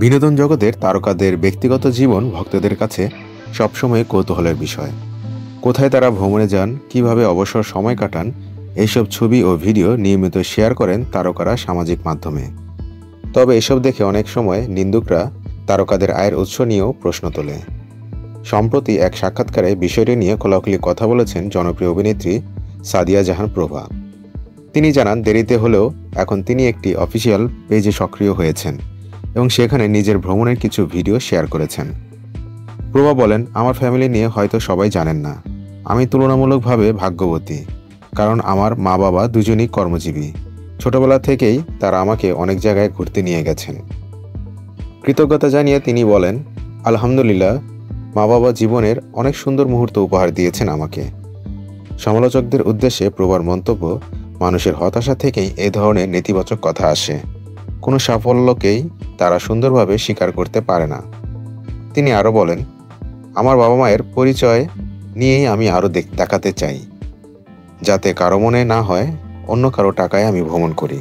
বিনোদন জগতের তারকাদের ব্যক্তিগত জীবন ভক্তদের কাছে সবসময় কৌতূহলের বিষয়। কোথায় তারা ভ্রমণে যান, কিভাবে অবসর সময় কাটান, এইসব ছবি ও ভিডিও নিয়মিত শেয়ার করেন তারকারা সামাজিক মাধ্যমে। তবে এসব দেখে অনেক সময় নিন্দুকরা তারকাদের আয়ের উৎস নিয়েও প্রশ্ন তোলে। সম্প্রতি এক সাক্ষাৎকারে বিষয়টি নিয়ে খোলাখুলি কথা বলেছেন জনপ্রিয় অভিনেত্রী সাদিয়া জাহান প্রভা। তিনি জানান, দেরিতে হলেও এখন তিনি একটি অফিসিয়াল পেজে সক্রিয় হয়েছেন এবং সেখানে নিজের ভ্রমণের কিছু ভিডিও শেয়ার করেছেন। প্রভা বলেন, আমার ফ্যামিলি নিয়ে হয়তো সবাই জানেন না, আমি তুলনামূলকভাবে ভাগ্যবতী, কারণ আমার মা বাবা দুজনই কর্মজীবী। ছোটবেলা থেকেই তারা আমাকে অনেক জায়গায় ঘুরতে নিয়ে গেছেন। কৃতজ্ঞতা জানিয়ে তিনি বলেন, আলহামদুলিল্লাহ, মা বাবা জীবনের অনেক সুন্দর মুহূর্ত উপহার দিয়েছেন আমাকে। সমালোচকদের উদ্দেশ্যে প্রভার মন্তব্য, মানুষের হতাশা থেকেই এই ধরনের নেতিবাচক কথা আসে। কোনো সাফল্যকেই তারা সুন্দরভাবে স্বীকার করতে পারে না। তিনি আরও বলেন, আমার বাবা মায়ের পরিচয় নিয়েই আমি আরও দেখাতে চাই, যাতে কারো মনে না হয় অন্য কারো টাকায় আমি ভ্রমণ করি।